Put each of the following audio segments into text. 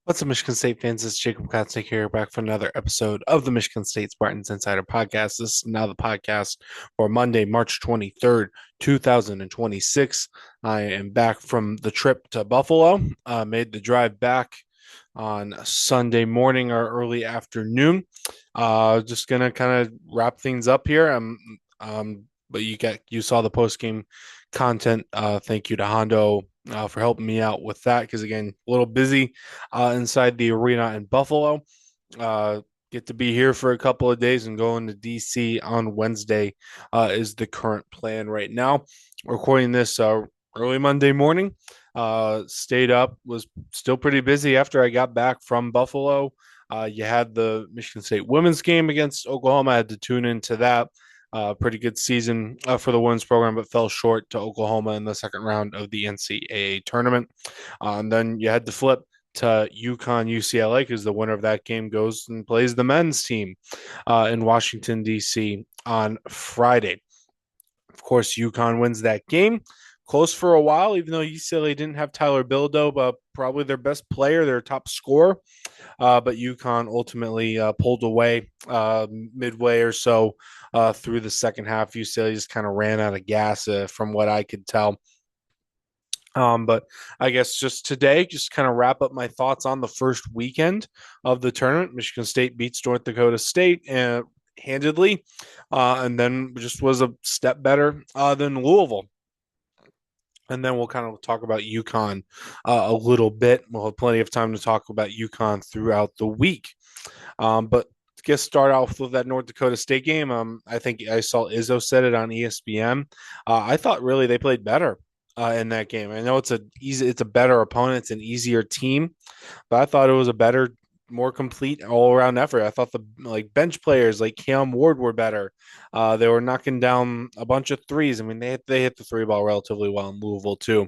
What's up, Michigan State fans? It's Jacob Kotzek here, back for another episode of the Michigan State Spartans Insider Podcast. This is now the podcast for Monday, March 23rd, 2026. I am back from the trip to Buffalo. Made the drive back on Sunday morning or early afternoon. Just gonna kind of wrap things up here. But you saw the post game content. Thank you to Hondo for helping me out with that because again, a little busy inside the arena in Buffalo. Uh, get to be here for a couple of days and going to DC on Wednesday is the current plan right now. Recording this early Monday morning. Stayed up, was still pretty busy after I got back from Buffalo. You had the Michigan State women's game against Oklahoma. I had to tune into that. Pretty good season for the women's program, but fell short to Oklahoma in the second round of the NCAA tournament. And then you had to flip to UConn UCLA because the winner of that game goes and plays the men's team in Washington, D.C. on Friday. Of course, UConn wins that game. Close for a while, even though UCLA didn't have Tyler Bilodeau, but probably their best player, their top scorer. But UConn ultimately pulled away midway or so through the second half. UCLA just kind of ran out of gas from what I could tell. But I guess just today, just kind of wrap up my thoughts on the first weekend of the tournament. Michigan State beats North Dakota State and handedly, and then just was a step better than Louisville. And then we'll kind of talk about UConn a little bit. We'll have plenty of time to talk about UConn throughout the week. But to get start off with that North Dakota State game, I think I saw Izzo said it on ESPN. I thought really they played better in that game. I know it's a better opponent, it's an easier team, but I thought it was a better, more complete all around effort. I thought the bench players like Cam Ward were better. They were knocking down a bunch of threes. I mean, they hit the three ball relatively well in Louisville too.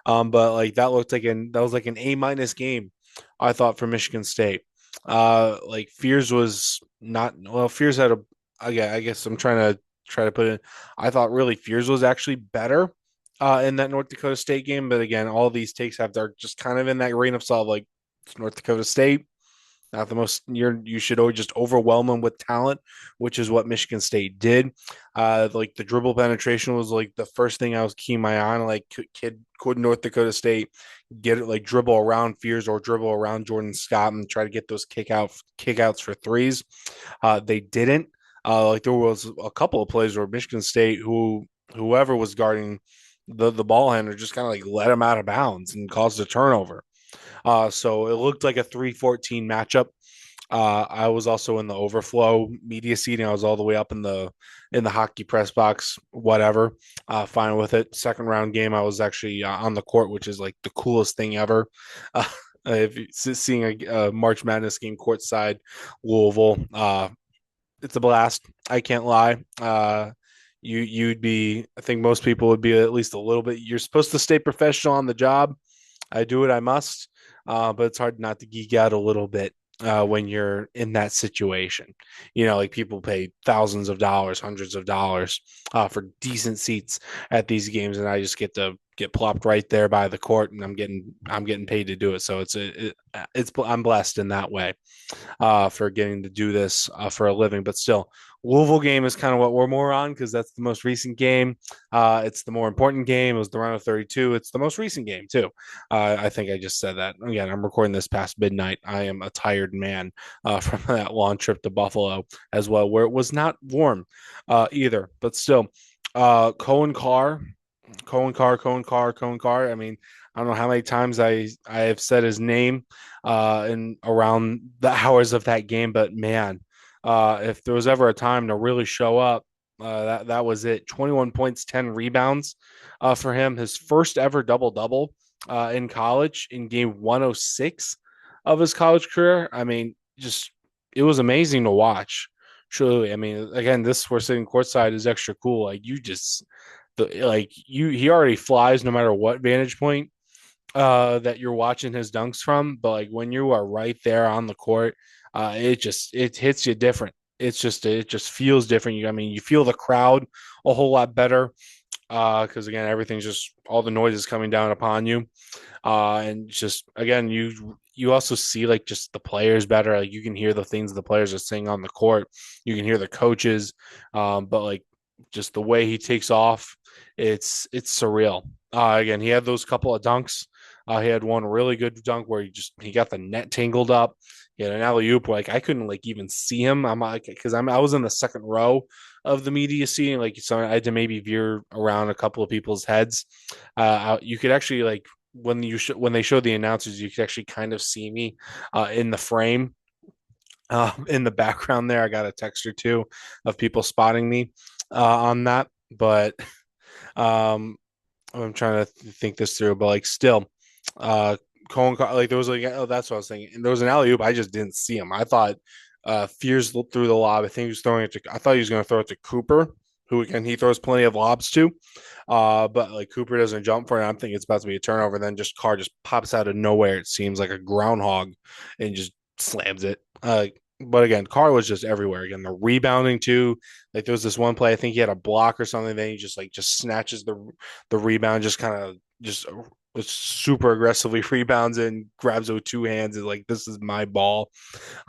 But like that was like an A- game, I thought, for Michigan State. Like Fears was not well. Fears had a. I guess I'm try to put it. I thought really Fears was actually better in that North Dakota State game. But again, all these takes they're just kind of in that grain of salt. Like it's North Dakota State, not the most. You should always just overwhelm them with talent, which is what Michigan State did. Like the dribble penetration was like the first thing I was keying my eye on. Like could North Dakota State get it, like dribble around Fears or dribble around Jordan Scott and try to get those kickouts for threes. They didn't. Like there was a couple of plays where Michigan State, whoever was guarding the ball handler, just kind of like let him out of bounds and caused a turnover. So it looked like a 3-14 matchup. I was also in the overflow media seating. I was all the way up in the hockey press box, whatever. Fine with it. Second round game, I was actually on the court, which is like the coolest thing ever. Uh, if seeing a March Madness game courtside, Louisville, it's a blast. I can't lie. You'd be. I think most people would be at least a little bit. You're supposed to stay professional on the job. I do what I must, but it's hard not to geek out a little bit when you're in that situation. You know, like people pay thousands of dollars, hundreds of dollars for decent seats at these games, and I just get to get plopped right there by the court, and I'm getting paid to do it. So I'm blessed in that way for getting to do this for a living. But still, Louisville game is kind of what we're more on because that's the most recent game. It's the more important game. It was the round of 32. It's the most recent game too. I think I just said that. Again, I'm recording this past midnight. I am a tired man from that long trip to Buffalo as well, where it was not warm either. But still, Cohen Carr, Cohen Carr. I mean, I don't know how many times I have said his name in around the hours of that game, but man, if there was ever a time to really show up, that was it. 21 points, 10 rebounds for him. His first ever double double in college in game 106 of his college career. I mean, just it was amazing to watch. Truly, I mean, again, this we're sitting courtside is extra cool. Like you just he already flies no matter what vantage point that you're watching his dunks from, but like when you are right there on the court, it hits you different. It just feels different. I mean, you feel the crowd a whole lot better because again, everything's just all the noise is coming down upon you, and just again, you also see like just the players better. Like you can hear the things the players are saying on the court. You can hear the coaches, but like just the way he takes off, it's surreal. Again, he had those couple of dunks. He had one really good dunk where he got the net tangled up. He had an alley oop where like I couldn't like even see him. I'm like because I was in the second row of the media seating, like so I had to maybe veer around a couple of people's heads. You could actually like when they showed the announcers, you could actually kind of see me in the frame. In the background there, I got a text or two of people spotting me on that, but um, I'm trying to think this through, but like still, uh, Cohen, like there was like, oh, that's what I was thinking. And there was an alley oop. I just didn't see him. I thought Fears threw the lob. I think he was throwing it to, I thought he was going to throw it to Cooper, who again, he throws plenty of lobs to. But like Cooper doesn't jump for it. I'm thinking it's about to be a turnover. Then just Carr just pops out of nowhere. It seems like a groundhog and just slams it. But again, Carr was just everywhere. Again, the rebounding too. Like there was this one play, I think he had a block or something. Then he just snatches the rebound, just super aggressively rebounds and grabs it with two hands. And like this is my ball.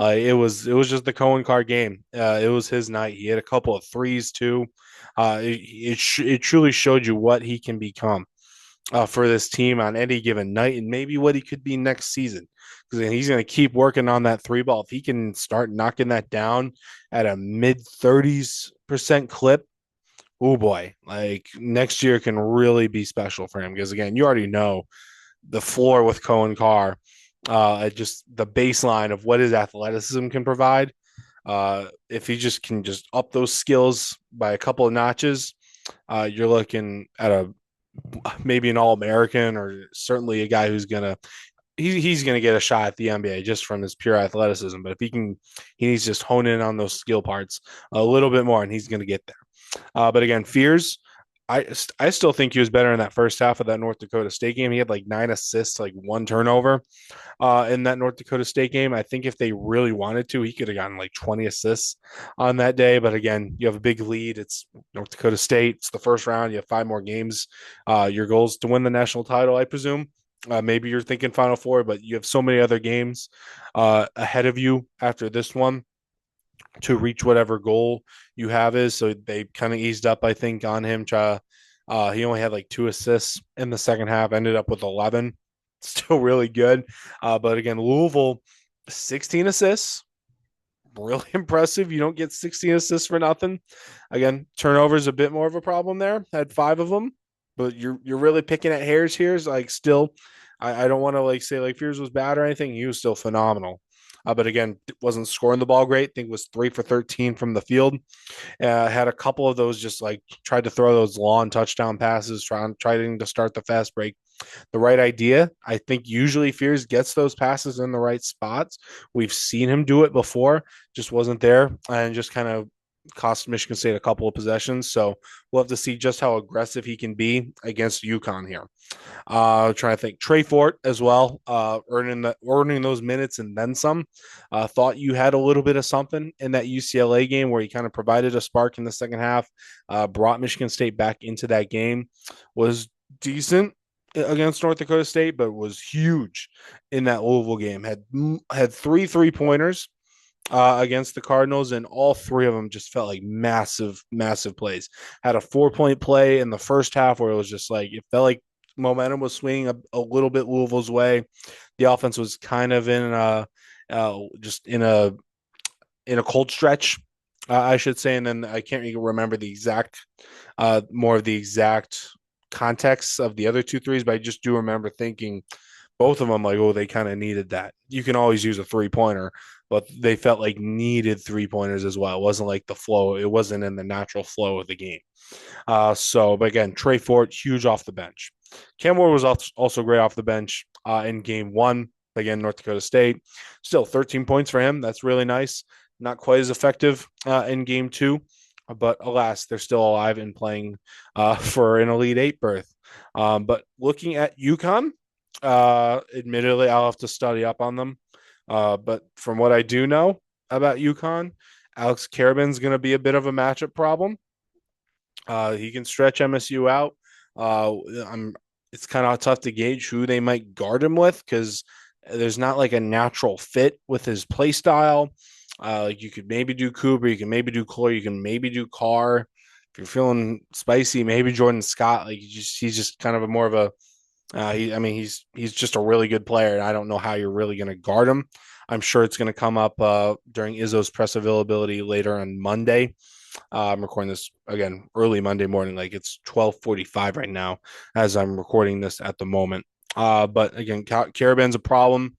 It was just the Cohen Carr game. It was his night. He had a couple of threes too. It truly showed you what he can become for this team on any given night, and maybe what he could be next season. Because he's going to keep working on that three ball. If he can start knocking that down at a mid 30% clip, oh boy, like next year can really be special for him. Because again, you already know the floor with Cohen Carr, just the baseline of what his athleticism can provide. If he just can just up those skills by a couple of notches, you're looking at a maybe an All-American or certainly a guy who's gonna he's gonna get a shot at the NBA just from his pure athleticism. But if he needs to just hone in on those skill parts a little bit more, and he's gonna get there. But again, Fears, I still think he was better in that first half of that North Dakota State game. He had like 9 assists, like one turnover in that North Dakota State game. I think if they really wanted to, he could have gotten like 20 assists on that day. But again, you have a big lead. It's North Dakota State. It's the first round. You have 5 more games. Your goal is to win the national title, I presume. Maybe you're thinking Final Four, but you have so many other games ahead of you after this one to reach whatever goal you have is. So they kind of eased up, I think, on him. He only had like 2 assists in the second half, ended up with 11. Still really good. But again, Louisville, 16 assists. Really impressive. You don't get 16 assists for nothing. Again, turnovers a bit more of a problem there. Had 5 of them, but you're really picking at hairs here. It's like still, I don't want to like say like Fears was bad or anything. He was still phenomenal. But again, wasn't scoring the ball great. I think it was 3 for 13 from the field. Had a couple of those just like tried to throw those long touchdown passes, trying to start the fast break. The right idea. I think usually Fears gets those passes in the right spots. We've seen him do it before, just wasn't there and just kind of cost Michigan State a couple of possessions. So we'll have to see just how aggressive he can be against UConn here. Trying to think Trey Fort as well, earning those minutes and then some. Thought you had a little bit of something in that UCLA game where he kind of provided a spark in the second half, brought Michigan State back into that game, was decent against North Dakota State, but was huge in that Louisville game. Had 3 3-pointers against the Cardinals, and all 3 of them just felt like massive, massive plays. Had a 4-point play in the first half where it was just like it felt like momentum was swinging a little bit Louisville's way. The offense was kind of just in a cold stretch, I should say, and then I can't even remember the exact more of the exact context of the other 2 threes, but I just do remember thinking both of them like, oh, they kind of needed that. You can always use a 3-pointer, but they felt like needed 3-pointers as well. It wasn't like the flow. It wasn't in the natural flow of the game. But again, Trey Fort, huge off the bench. Cam Ward was also great off the bench in game one. Again, North Dakota State. Still 13 points for him. That's really nice. Not quite as effective in game two, but alas, they're still alive and playing for an Elite Eight berth. But looking at UConn, admittedly, I'll have to study up on them. But from what I do know about UConn, Alex Karabin's going to be a bit of a matchup problem. He can stretch MSU out. It's kind of tough to gauge who they might guard him with because There's not like a natural fit with his play style. Like you could maybe do Cooper, you can maybe do Cloy, you can maybe do Carr. If you're feeling spicy, maybe Jordan Scott. Like he's just kind of a more of a he's just a really good player, and I don't know how you're really going to guard him. I'm sure it's going to come up during Izzo's press availability later on Monday. I'm recording this again early Monday morning, like it's 12:45 right now as I'm recording this at the moment. But again, Caravan's a problem.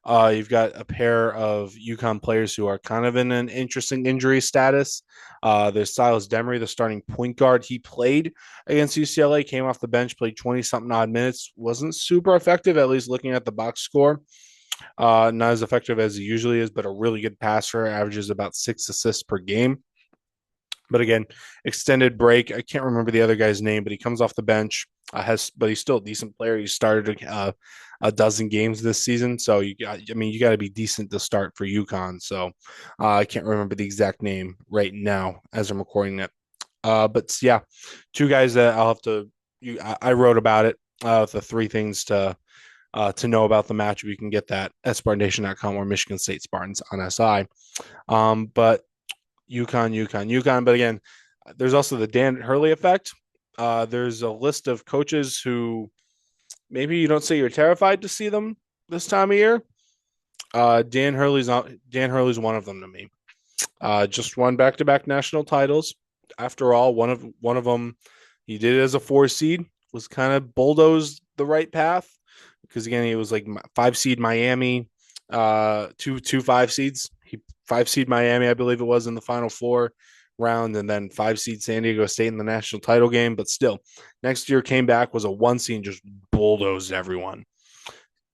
You've got a pair of UConn players who are kind of in an interesting injury status. There's Silas Demery, the starting point guard. He played against UCLA, came off the bench, played 20 something odd minutes. Wasn't super effective, at least looking at the box score. Not as effective as he usually is, but a really good passer, averages about 6 assists per game. But again, extended break. I can't remember the other guy's name, but he comes off the bench. But he's still a decent player. He started a dozen games this season, so you got to be decent to start for UConn. So I can't remember the exact name right now as I'm recording it. But yeah, two guys that I'll have to. I wrote about it. The three things to know about the match. You can get that at SpartanNation.com or Michigan State Spartans on SI. But UConn. But again, there's also the Dan Hurley effect. There's a list of coaches who maybe you don't say you're terrified to see them this time of year. Dan Hurley's one of them to me. Just won back-to-back national titles. After all, one of them he did it as a 4 seed, was kind of bulldozed the right path because again he was like 5 seed Miami, two 5 seeds. He 5 seed Miami, I believe it was in the Final Four round, and then 5 seed San Diego State in the national title game. But still, next year came back, was a 1 seed, and just bulldozed everyone.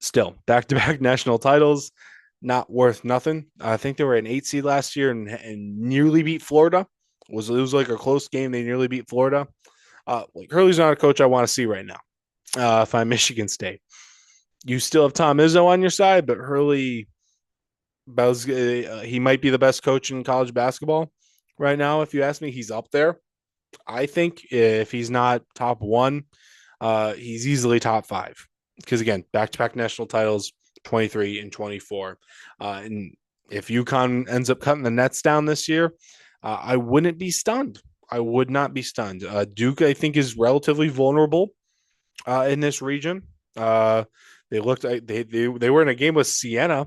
Still, back to back national titles, not worth nothing. I think they were an 8 seed last year and nearly beat Florida. It was like a close game. They nearly beat Florida. Like Hurley's not a coach I want to see right now. If I'm Michigan State, you still have Tom Izzo on your side, but Hurley, he might be the best coach in college basketball right now. If you ask me, he's up there. I think if he's not top one, he's easily top 5. Because again, back-to-back national titles, 23 and 24. And if UConn ends up cutting the nets down this year, I wouldn't be stunned. I would not be stunned. Duke, I think, is relatively vulnerable in this region. They looked like they were in a game with Siena.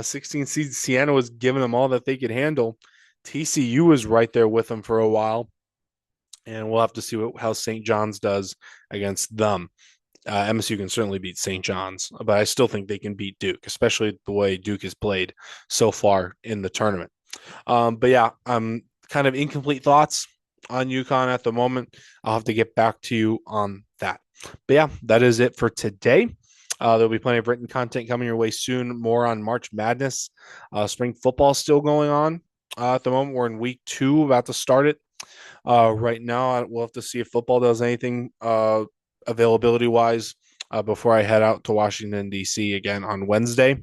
16 seed Siena was giving them all that they could handle. TCU was right there with them for a while, and we'll have to see how St. John's does against them. MSU can certainly beat St. John's, but I still think they can beat Duke, especially the way Duke has played so far in the tournament. But yeah, kind of incomplete thoughts on UConn at the moment. I'll have to get back to you on that. But yeah, that is it for today. There'll be plenty of written content coming your way soon. More on March Madness. Spring football still going on at the moment. We're in week 2, about to start it. Right now, we'll have to see if football does anything availability wise before I head out to Washington, D.C. again on Wednesday.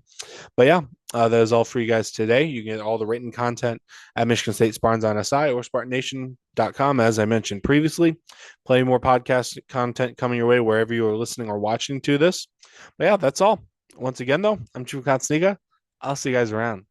But yeah, that is all for you guys today. You can get all the written content at Michigan State Spartans on SI or SpartanNation.com, as I mentioned previously. Plenty more podcast content coming your way wherever you are listening or watching to this. But yeah, that's all. Once again, though, I'm Chief Katsniga. I'll see you guys around.